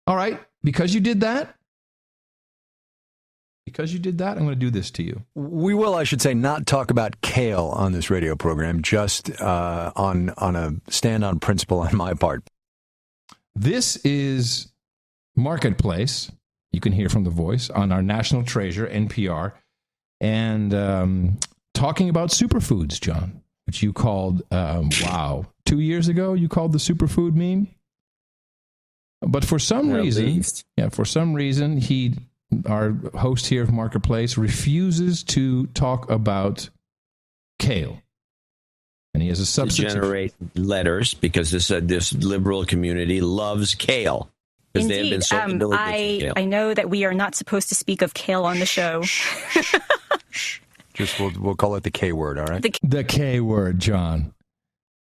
All right, because you did that, I'm going to do this to you. We will, I should say, not talk about kale on this radio program, just on a stand-on principle on my part. This is Marketplace. You can hear from the voice on our national treasure, NPR, and talking about superfoods, John, which you called, 2 years ago, you called the superfood meme. But for some reason, our host here of Marketplace refuses to talk about kale. And he has a substitute. To generate letters because this liberal community loves kale. Indeed. They have been so kale. I know that we are not supposed to speak of kale on the show. Just we'll call it the K word, all right? The K word, John.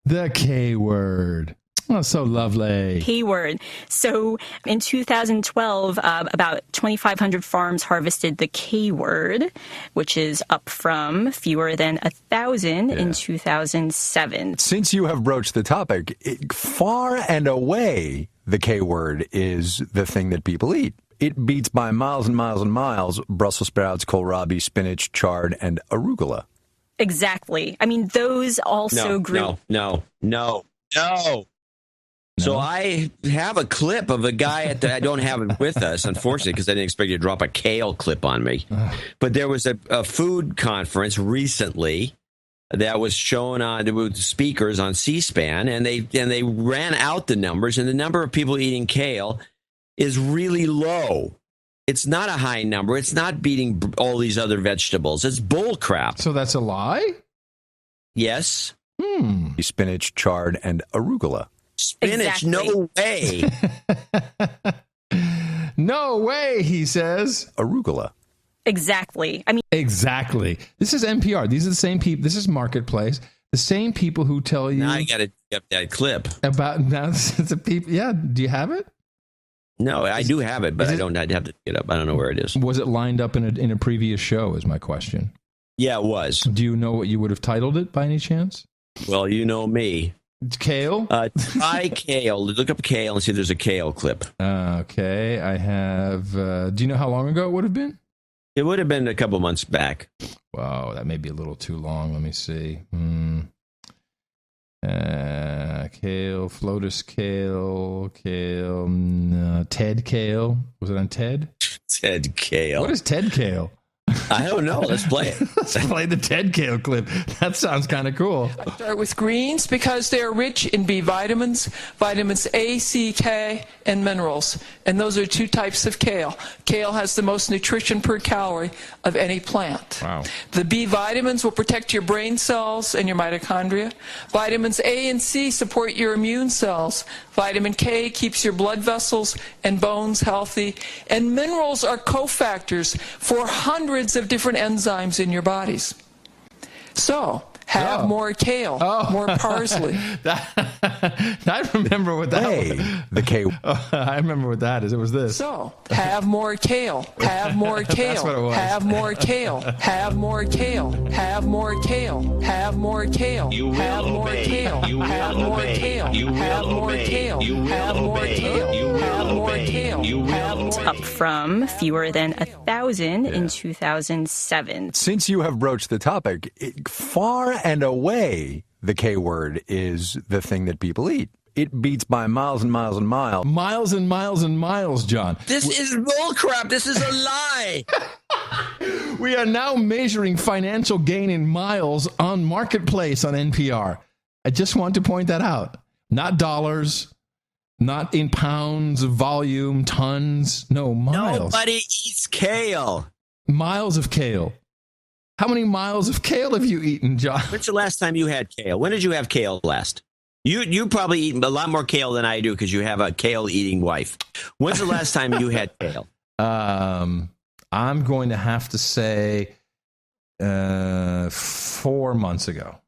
The K word. Oh, so lovely. K word. So in 2012, about 2,500 farms harvested the K word, which is up from fewer than 1,000 in 2007. Since you have broached the topic, far and away, the K word is the thing that people eat. It beats by miles and miles and miles Brussels sprouts, kohlrabi, spinach, chard, and arugula. Exactly. I mean, those also grew. No. So I have a clip of a guy I don't have it with us, unfortunately, because I didn't expect you to drop a kale clip on me. But there was a food conference recently that was shown on speakers on C-SPAN, and they ran out the numbers, and the number of people eating kale is really low. It's not a high number. It's not beating all these other vegetables. It's bull crap. So that's a lie? Yes. Spinach, chard, and arugula. Spinach, Exactly. no way. No way, he says. Arugula. Exactly. I mean, Exactly. This is NPR. These are the same people. This is Marketplace. The same people who tell you Now I got to get that clip. about now. It's a people. Yeah. Do you have it? No, I do have it, but I'd have to get up. I don't know where it is. Was it lined up in a previous show? Is my question. Yeah, it was. Do you know what you would have titled it by any chance? Well, you know me. It's kale. Try kale. Look up kale and see if there's a kale clip. Okay, I have. Do you know how long ago it would have been? It would have been a couple months back. Wow, that may be a little too long. Let me see. Kale, Flotus kale, Ted kale. Was it on Ted? Ted Kale. What is Ted kale? I don't know. Let's play it. Let's play the Ted kale clip. That sounds kind of cool. I start with greens because they are rich in B vitamins, vitamins A, C, K, and minerals. And those are two types of kale. Kale has the most nutrition per calorie of any plant. Wow. The B vitamins will protect your brain cells and your mitochondria. Vitamins A and C support your immune cells. Vitamin K keeps your blood vessels and bones healthy. And minerals are cofactors for hundreds of different enzymes in your bodies. So, have more kale, more parsley. I remember what that was. The K. I remember what that is. It was this. So, have more kale, have more kale, That's what it was. have more kale, have more kale, have more kale, have more kale, have more kale, have more kale, have more kale, have more kale, have more kale, have more up from fewer than 1,000 in 2007. Since you have broached the topic, far and away, the K word is the thing that people eat. It beats by miles and miles and miles. Miles and miles and miles, John. This is bullcrap. This is a lie. We are now measuring financial gain in miles on Marketplace on NPR. I just want to point that out. Not dollars, not in pounds of volume, tons. No, miles. Nobody eats kale. Miles of kale. How many miles of kale have you eaten, John? When's the last time you had kale? When did you have kale last? You probably eat a lot more kale than I do because you have a kale-eating wife. When's the last time you had kale? I'm going to have to say 4 months ago.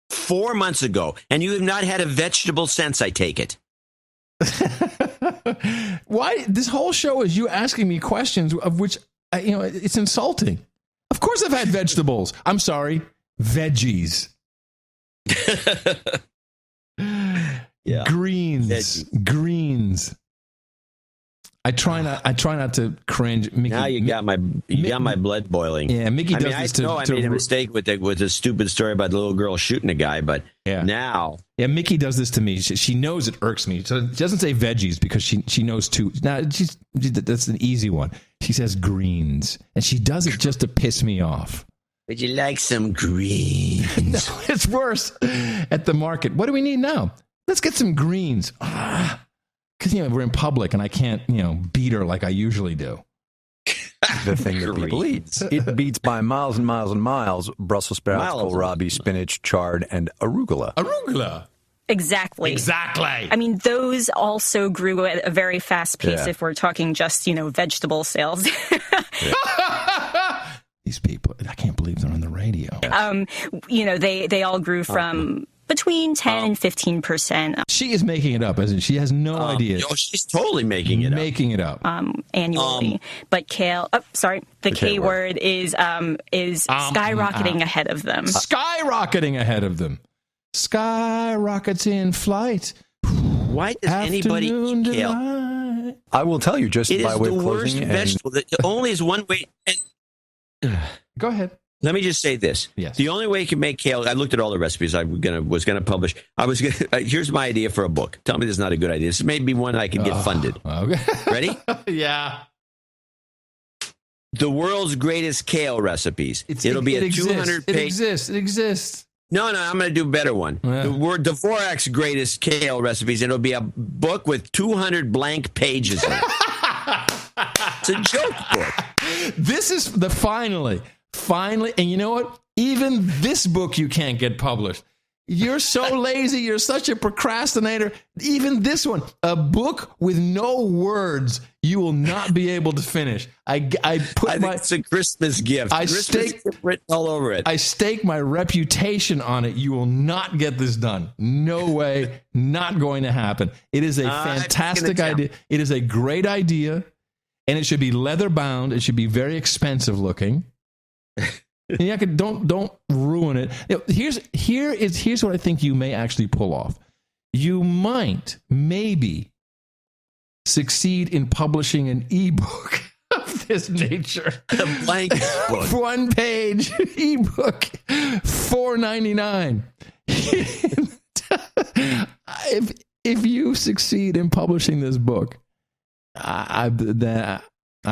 4 months ago. And you have not had a vegetable since, I take it. Why? This whole show is you asking me questions of which, it's insulting. Of course I've had vegetables. I'm sorry, veggies. Yeah. Greens. I try not to cringe. Mickey, Now you got my blood boiling. Yeah, Mickey does I this to. know I made a mistake with the stupid story about the little girl shooting a guy, but now. Yeah, Mickey does this to me. She knows it irks me. So she doesn't say veggies because she knows too. Now that's an easy one. She says greens, and she does it just to piss me off. Would you like some greens? No, it's worse. At the market, what do we need now? Let's get some greens. Because we're in public and I can't beat her like I usually do. The thing that people eat. It beats by miles and miles and miles Brussels sprouts, kohlrabi, spinach, chard, and arugula. Arugula. Exactly. I mean, those also grew at a very fast pace if we're talking just, vegetable sales. These people, I can't believe they're on the radio. They all grew from between 10 and 15%. She is making it up, isn't she? She has no idea. No, she's totally making it up. Annually. But kale, the K word is skyrocketing ahead of them. Skyrocketing ahead of them. Skyrockets in flight. Why does anybody eat kale? I will tell you, just by way of closing. It is the worst vegetable. There only is one way. Go ahead. Let me just say this. Yes. The only way you can make kale, I looked at all the recipes I was going to publish. Here's my idea for a book. Tell me this is not a good idea. This may be one I can get funded. Okay. Ready? Yeah. The world's greatest kale recipes. It'll be a 200-page. It exists. No, I'm going to do a better one. Yeah. The word Dvorak's greatest kale recipes. It'll be a book with 200 blank pages in it. It's a joke book. This is the finally, and you know what? Even this book you can't get published. You're so lazy. You're such a procrastinator. Even this one, a book with no words, you will not be able to finish. I think it's a Christmas gift. Written all over it. I stake my reputation on it. You will not get this done. No way. Not going to happen. It is a fantastic idea. It is a great idea, and it should be leather bound. It should be very expensive looking. And don't ruin it. Here's what I think you may actually pull off. You might maybe succeed in publishing an ebook of this nature. A blank book. 1-page ebook, $4.99. If you succeed in publishing this book, I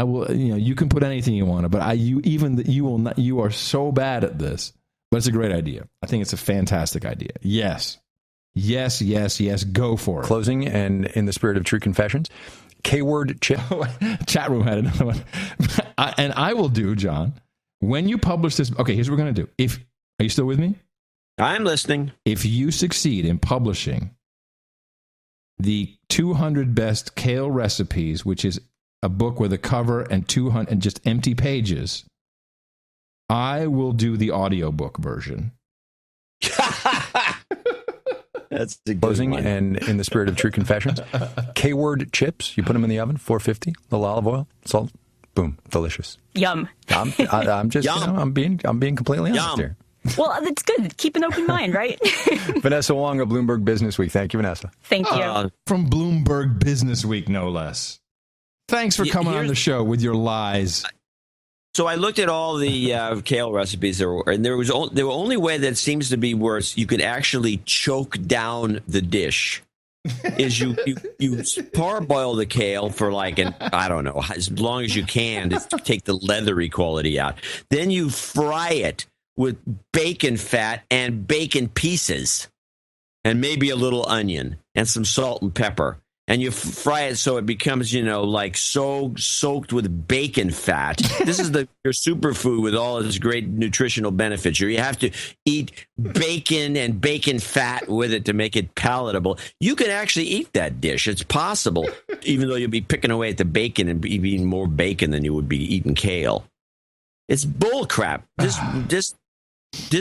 will. You can put anything you want, but you will not. You are so bad at this, but it's a great idea. I think it's a fantastic idea. Yes. Go for it. Closing, and in the spirit of true confessions, K-word chip. Chat room had another one, and I will do, John. When you publish this, okay. Here's what we're gonna do. Are you still with me? I'm listening. If you succeed in publishing the 200 best kale recipes, which is a book with a cover and 200 and just empty pages, I will do the audiobook version. That's the closing, and in the spirit of true confessions, K-word chips. You put them in the oven, 450, little olive oil, salt, boom, delicious. Yum. I'm just, I'm being completely honest here. Well, that's good. Keep an open mind, right? Vanessa Wong of Bloomberg Business Week. Thank you, Vanessa. Thank you. From Bloomberg Business Week, no less. Thanks for coming on the show with your lies. So I looked at all the kale recipes there were, and the only way that seems to be worse, you could actually choke down the dish, is you parboil the kale for I don't know, as long as you can to take the leathery quality out. Then you fry it with bacon fat and bacon pieces and maybe a little onion and some salt and pepper. And you fry it so it becomes, so soaked with bacon fat. This is your superfood with all of its great nutritional benefits. You have to eat bacon and bacon fat with it to make it palatable. You can actually eat that dish. It's possible, even though you'll be picking away at the bacon and eating more bacon than you would be eating kale. It's bull crap. This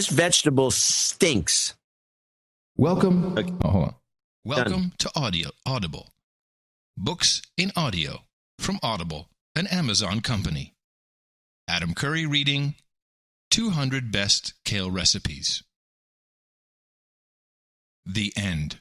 vegetable stinks. Welcome. Okay. Oh, hold on. Welcome to Audible. Books in audio from Audible, an Amazon company. Adam Curry reading 200 Best Kale Recipes. The end.